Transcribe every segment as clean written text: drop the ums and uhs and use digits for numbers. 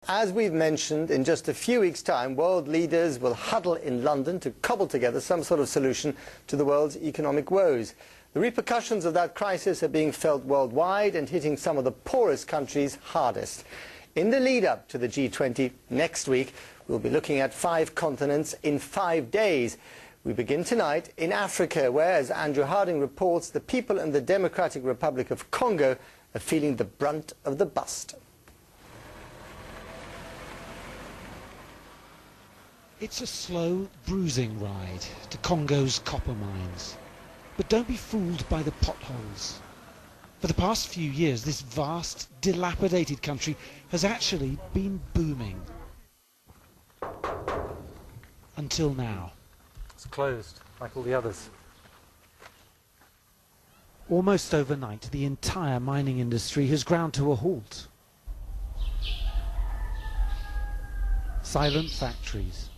As we've mentioned, in just a few weeks' time, world leaders will huddle in London to cobble together some sort of solution to the world's economic woes. The repercussions of that crisis are being felt worldwide and hitting some of the poorest countries hardest. In the lead-up to the G20 next week, we'll be looking at 5 continents in 5 days. We begin tonight in Africa, where, as Andrew Harding reports, the people in the Democratic Republic of Congo are feeling the brunt of the bust. It's a slow, bruising ride to Congo's copper mines. But don't be fooled by the potholes. For the past few years, this vast, dilapidated country has actually been booming. Until now. It's closed, like all the others. Almost overnight, the entire mining industry has ground to a halt. Silent factories.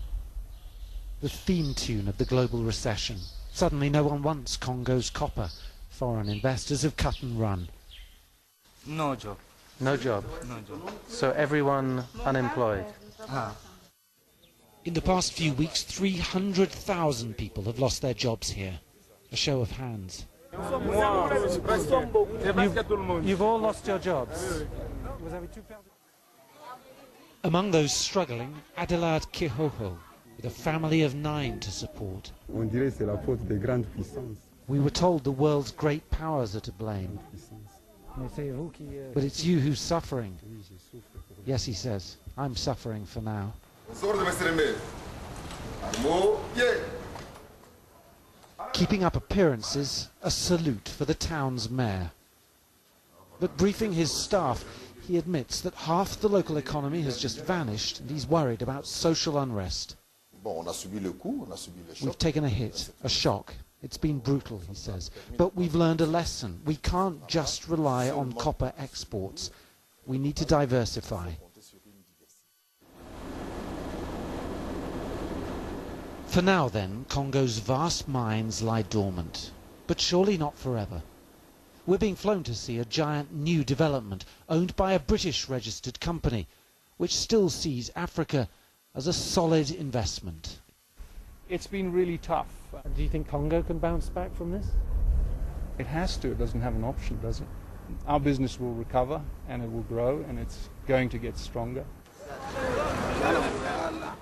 The theme tune of the global recession. Suddenly no one wants Congo's copper. Foreign investors have cut and run. No job. No job? No job. So everyone unemployed? In the past few weeks, 300,000 people have lost their jobs here. A show of hands. You've all lost your jobs? Among those struggling, Adelaide Kihoho, with a family of 9 to support. We were told the world's great powers are to blame. But it's you who's suffering. Yes, he says, I'm suffering for now. Keeping up appearances, a salute for the town's mayor. But briefing his staff, he admits that half the local economy has just vanished and he's worried about social unrest. We've taken a hit, a shock. It's been brutal, he says. But we've learned a lesson. We can't just rely on copper exports. We need to diversify. For now, then, Congo's vast mines lie dormant. But surely not forever. We're being flown to see a giant new development owned by a British-registered company, which still sees Africa as a solid investment. It's been really tough. Do you think Congo can bounce back from this? It has to. It doesn't have an option, does it? Our business will recover and it will grow and it's going to get stronger.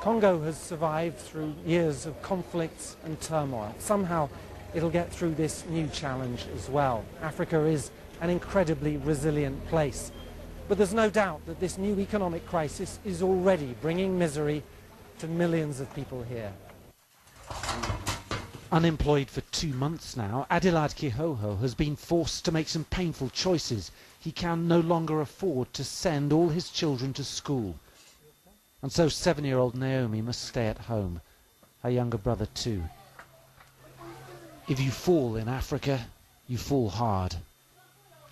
Congo has survived through years of conflicts and turmoil. Somehow it'll get through this new challenge as well. Africa is an incredibly resilient place. But there's no doubt that this new economic crisis is already bringing misery to millions of people here. Unemployed for 2 months now, Adelaide Kihoho has been forced to make some painful choices. He can no longer afford to send all his children to school. And so 7-year-old Naomi must stay at home. Her younger brother too. If you fall in Africa, you fall hard.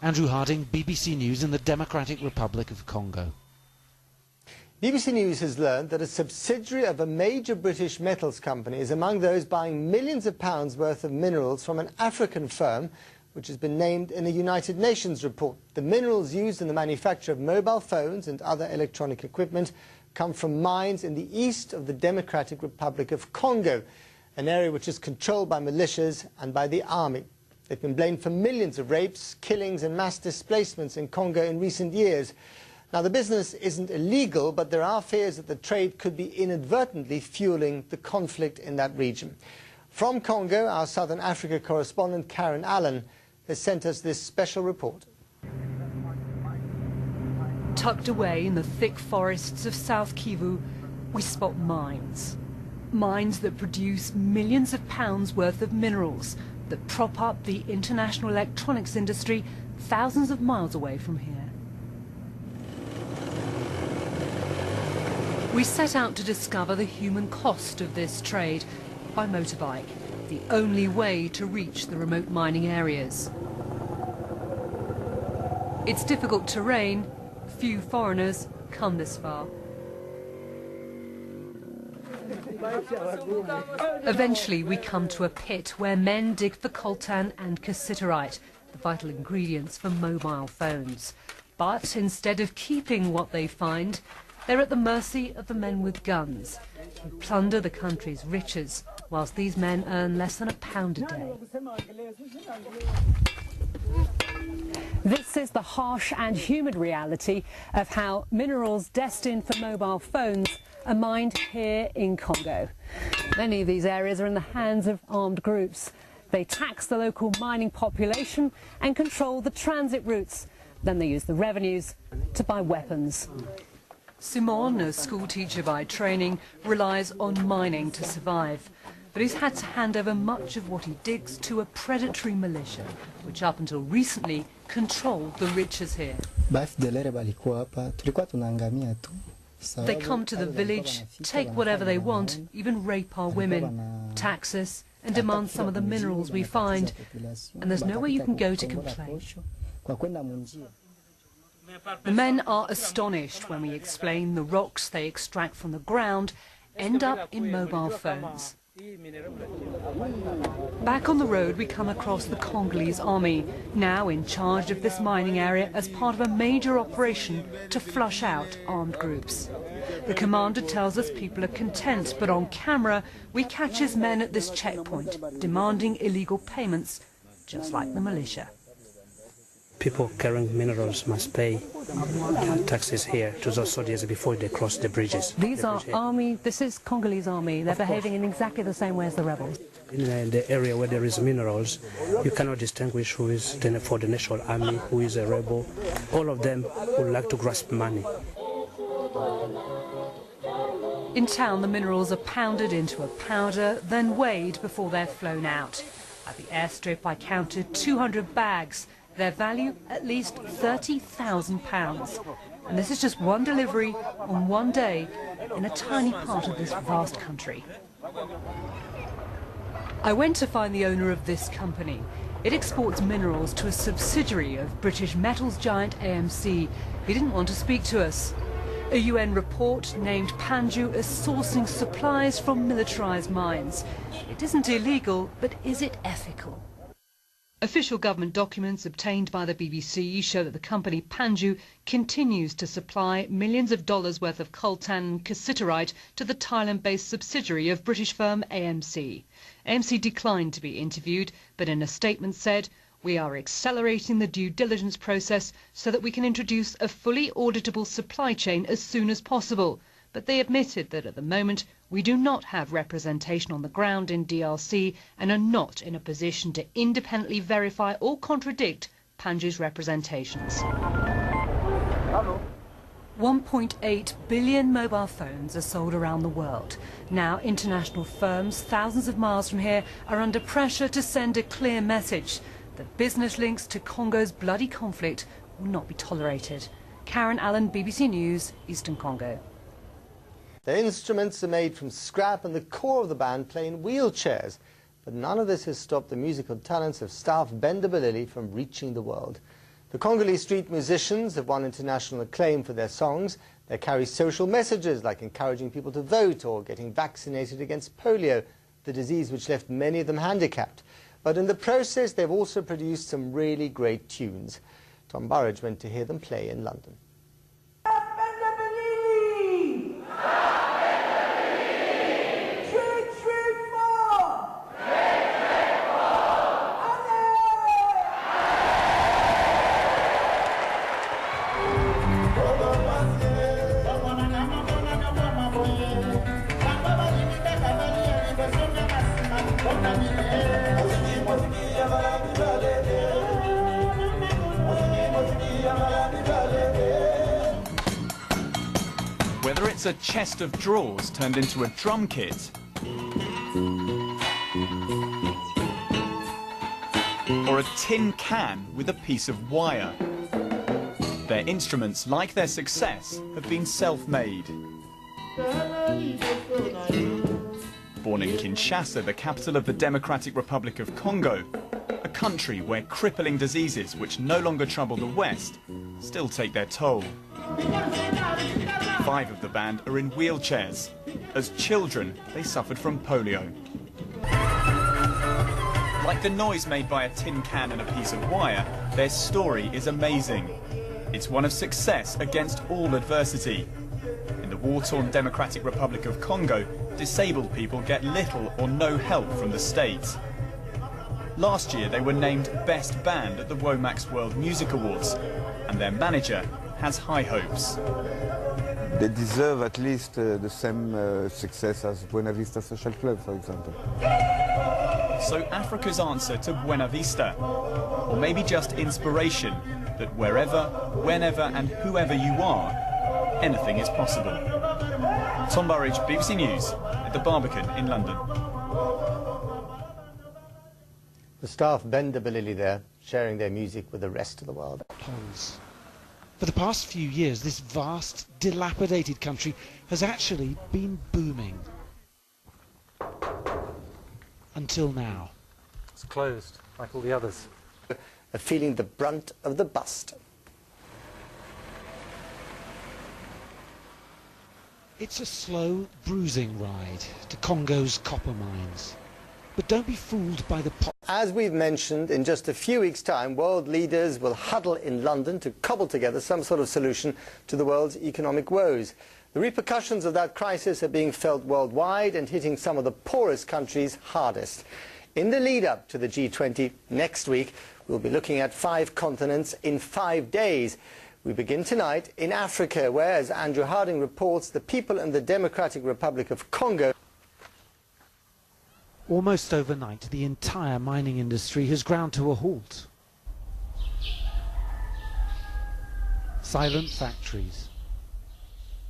Andrew Harding, BBC News in the Democratic Republic of Congo. BBC News has learned that a subsidiary of a major British metals company is among those buying millions of pounds worth of minerals from an African firm, which has been named in a United Nations report. The minerals used in the manufacture of mobile phones and other electronic equipment come from mines in the east of the Democratic Republic of Congo, an area which is controlled by militias and by the army. They've been blamed for millions of rapes, killings and mass displacements in Congo in recent years. Now, the business isn't illegal, but there are fears that the trade could be inadvertently fueling the conflict in that region. From Congo, our Southern Africa correspondent Karen Allen has sent us this special report. Tucked away in the thick forests of South Kivu, we spot mines. Mines that produce millions of pounds worth of minerals that prop up the international electronics industry thousands of miles away from here. We set out to discover the human cost of this trade by motorbike, the only way to reach the remote mining areas. It's difficult terrain, few foreigners come this far. Eventually we come to a pit where men dig for coltan and cassiterite, the vital ingredients for mobile phones. But instead of keeping what they find, They're at the mercy of the men with guns, who plunder the country's riches, whilst these men earn less than £1 a day. This is the harsh and humid reality of how minerals destined for mobile phones are mined here in Congo. Many of these areas are in the hands of armed groups. They tax the local mining population and control the transit routes. Then they use the revenues to buy weapons. Simon, a schoolteacher by training, relies on mining to survive. But he's had to hand over much of what he digs to a predatory militia, which up until recently controlled the riches here. They come to the village, take whatever they want, even rape our women, tax us, and demand some of the minerals we find. And there's nowhere you can go to complain. The men are astonished when we explain the rocks they extract from the ground end up in mobile phones. Back on the road we come across the Congolese army, now in charge of this mining area as part of a major operation to flush out armed groups. The commander tells us people are content, but on camera we catch his men at this checkpoint, demanding illegal payments, just like the militia. People carrying minerals must pay taxes here to those soldiers before they cross the bridges. These are army, this is Congolese army. They're behaving in exactly the same way as the rebels. In the area where there is minerals, you cannot distinguish who is for the national army, who is a rebel. All of them would like to grasp money. In town, the minerals are pounded into a powder, then weighed before they're flown out. At the airstrip, I counted 200 bags. Their value at least £30,000. And this is just one delivery on one day in a tiny part of this vast country. I went to find the owner of this company. It exports minerals to a subsidiary of British metals giant AMC. He didn't want to speak to us. A UN report named Panju as sourcing supplies from militarised mines. It isn't illegal, but is it ethical? Official government documents obtained by the BBC show that the company Panju continues to supply millions of dollars worth of coltan and cassiterite to the Thailand-based subsidiary of British firm AMC. AMC declined to be interviewed, but in a statement said, "We are accelerating the due diligence process so that we can introduce a fully auditable supply chain as soon as possible." But they admitted that at the moment we do not have representation on the ground in DRC and are not in a position to independently verify or contradict Panju's representations. 1.8 billion mobile phones are sold around the world. Now international firms thousands of miles from here are under pressure to send a clear message that business links to Congo's bloody conflict will not be tolerated. Karen Allen, BBC News, Eastern Congo. Their instruments are made from scrap and the core of the band play in wheelchairs. But none of this has stopped the musical talents of staff Benda Balili from reaching the world. The Congolese street musicians have won international acclaim for their songs. They carry social messages like encouraging people to vote or getting vaccinated against polio, the disease which left many of them handicapped. But in the process, they've also produced some really great tunes. Tom Burridge went to hear them play in London. Whether it's a chest of drawers turned into a drum kit, or a tin can with a piece of wire, their instruments, like their success, have been self-made. Born in Kinshasa, the capital of the Democratic Republic of Congo, a country where crippling diseases which no longer trouble the West still take their toll. 5 of the band are in wheelchairs. As children, they suffered from polio. Like the noise made by a tin can and a piece of wire, their story is amazing. It's one of success against all adversity. war-torn Democratic Republic of Congo, disabled people get little or no help from the state. Last year they were named Best Band at the Womack's World Music Awards, and their manager has high hopes. They deserve at least the same success as Buena Vista Social Club, for example. So Africa's answer to Buena Vista, or maybe just inspiration that wherever, whenever and whoever you are, anything is possible. Tom Burridge, BBC News, at the Barbican in London. The staff bend the Balili there, sharing their music with the rest of the world. For the past few years, this vast, dilapidated country has actually been booming. Until now. It's closed, like all the others. Are feeling the brunt of the bust. It's a slow, bruising ride to Congo's copper mines. But don't be fooled by the As we've mentioned, in just a few weeks' time, world leaders will huddle in London to cobble together some sort of solution to the world's economic woes. The repercussions of that crisis are being felt worldwide and hitting some of the poorest countries hardest. In the lead-up to the G20 next week, we'll be looking at 5 continents in 5 days. We begin tonight in Africa, where, as Andrew Harding reports, the people in the Democratic Republic of Congo. Almost overnight, the entire mining industry has ground to a halt. Silent factories,